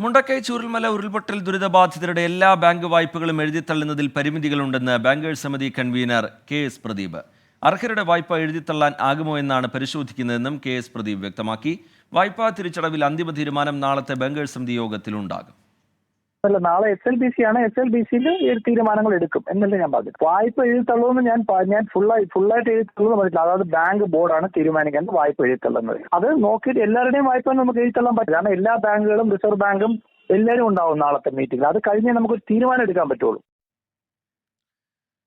മുണ്ടക്കൈ ചൂരൽമല ഉരുൾപൊട്ടൽ ദുരിതബാധിതരുടെ എല്ലാ ബാങ്ക് വായ്പകളും എഴുതിത്തള്ളുന്നതിൽ പരിമിതികളുണ്ടെന്ന് ബാങ്കേഴ്സ് സമിതി കൺവീനർ KS പ്രദീപ്. അർഹരുടെ വായ്പ എഴുതിത്തള്ളാൻ ആകുമോ എന്നാണ് പരിശോധിക്കുന്നതെന്നും KS പ്രദീപ് വ്യക്തമാക്കി. വായ്പാ തിരിച്ചടവിൽ അന്തിമ തീരുമാനം നാളത്തെ ബാങ്കേഴ്സ് സമിതി യോഗത്തിലുണ്ടാകും. അല്ല, നാളെ SLBC ആണ്. SLBCയിൽ തീരുമാനങ്ങൾ എടുക്കും എന്നല്ലേ ഞാൻ പറഞ്ഞു. വായ്പ എഴുതിത്തള്ളുമെന്ന് ഞാൻ ഫുള്ളായിട്ട് എഴുതിത്തള്ളുമെന്ന് പറഞ്ഞില്ല. അതായത് ബാങ്ക് ബോർഡാണ് തീരുമാനിക്കുന്നത് വായ്പ എഴുതിത്തള്ളുന്നത്. അത് നോക്കിയിട്ട് എല്ലാവരുടെയും വായ്പ നമുക്ക് എഴുതിത്തള്ളാൻ പറ്റില്ല. കാരണം എല്ലാ ബാങ്കുകളും റിസർവ് ബാങ്കും എല്ലാവരും ഉണ്ടാവും നാളത്തെ മീറ്റിംഗിൽ. അത് കഴിഞ്ഞേ നമുക്കൊരു തീരുമാനം എടുക്കാൻ പറ്റുള്ളൂ.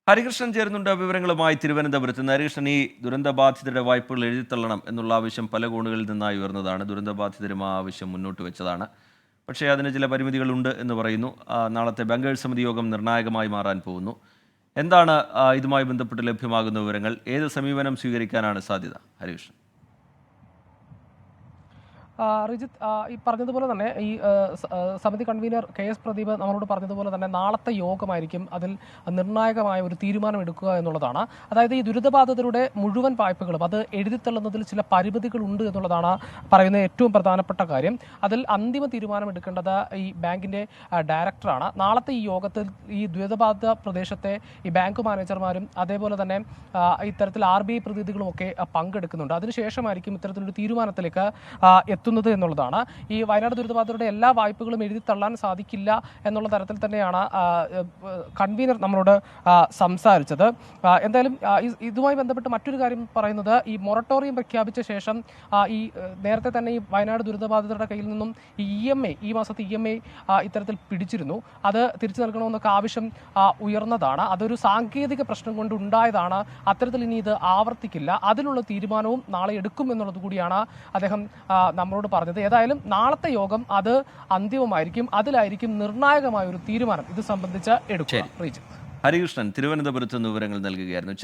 ഹരികൃഷ്ണൻ ചേരുന്നുണ്ട് വിവരങ്ങളുമായി തിരുവനന്തപുരത്ത് നിന്ന്. ഹരികൃഷ്ണൻ, ഈ ദുരന്തബാധിതരുടെ വായ്പകൾ എഴുതിത്തള്ളണം എന്നുള്ള ആവശ്യം പല കോണുകളിൽ നിന്നായി ഉയർന്നതാണ്. ദുരന്തബാധിതരും ആ ആവശ്യം മുന്നോട്ട് വെച്ചതാണ്. പക്ഷേ അതിന് ചില പരിമിതികളുണ്ട് എന്ന് പറയുന്നു. നാളത്തെ ബാങ്കേഴ്സ് സമിതി യോഗം നിർണായകമായി മാറാൻ പോകുന്നു. എന്താണ് ഇതുമായി ബന്ധപ്പെട്ട് ലഭ്യമാകുന്ന വിവരങ്ങൾ? ഏത് സമീപനം സ്വീകരിക്കാനാണ് സാധ്യത? ഹരികൃഷ്ണൻ. റിജിത്ത്, ഈ പറഞ്ഞതുപോലെ തന്നെ ഈ സമിതി കൺവീനർ KS പ്രദീപ് നമ്മളോട് പറഞ്ഞതുപോലെ തന്നെ നാളത്തെ യോഗമായിരിക്കും അതിൽ നിർണായകമായ ഒരു തീരുമാനം എടുക്കുക എന്നുള്ളതാണ്. അതായത് ഈ ദുരിതബാധിതരുടെ മുഴുവൻ വായ്പകളും അത് എഴുതിത്തള്ളുന്നതിൽ ചില പരിമിതികളുണ്ട് എന്നുള്ളതാണ് പറയുന്ന ഏറ്റവും പ്രധാനപ്പെട്ട കാര്യം. അതിൽ അന്തിമ തീരുമാനം എടുക്കേണ്ടത് ഈ ബാങ്കിൻ്റെ ഡയറക്ടറാണ്. നാളത്തെ ഈ യോഗത്തിൽ ഈ ദുരിതബാധിത പ്രദേശത്തെ ഈ ബാങ്ക് മാനേജർമാരും അതേപോലെ തന്നെ ഇത്തരത്തിൽ RBI പ്രതിനിധികളുമൊക്കെ പങ്കെടുക്കുന്നുണ്ട്. അതിനുശേഷമായിരിക്കും ഇത്തരത്തിലൊരു തീരുമാനത്തിലേക്ക് എത്തുന്നത് എന്നുള്ളതാണ്. ഈ വയനാട് ദുരിതബാധിതരുടെ എല്ലാ വായ്പകളും എഴുതി തള്ളാൻ സാധിക്കില്ല എന്നുള്ള തരത്തിൽ തന്നെയാണ് കൺവീനർ നമ്മളോട് സംസാരിച്ചത്. എന്തായാലും ഇതുമായി ബന്ധപ്പെട്ട് മറ്റൊരു കാര്യം പറയുന്നത്, ഈ മൊറട്ടോറിയം പ്രഖ്യാപിച്ച ശേഷം ഈ നേരത്തെ തന്നെ ഈ വയനാട് ദുരിതബാധിതരുടെ കയ്യിൽ നിന്നും ഈ EMI, ഈ മാസത്തെ EMI ഇത്തരത്തിൽ പിടിച്ചിരുന്നു. അത് തിരിച്ചു നൽകണമെന്നൊക്കെ ആവശ്യം ഉയർന്നതാണ്. അതൊരു സാങ്കേതിക പ്രശ്നം കൊണ്ട് ഉണ്ടായതാണ്. അത്തരത്തിൽ ഇനി ഇത് ആവർത്തിക്കില്ല. അതിനുള്ള തീരുമാനവും നാളെ എടുക്കും എന്നുള്ളത് കൂടിയാണ് അദ്ദേഹം നമ്മളോട് പറഞ്ഞത്. ഏതായാലും നാളത്തെ യോഗം അത് അന്തിമമായിരിക്കും. അതിലായിരിക്കും നിർണായകമായ ഒരു തീരുമാനം ഇത് സംബന്ധിച്ച് എടുക്കുക. ഹരികൃഷ്ണൻ തിരുവനന്തപുരത്ത് നിന്ന് വിവരങ്ങൾ നൽകുകയായിരുന്നു.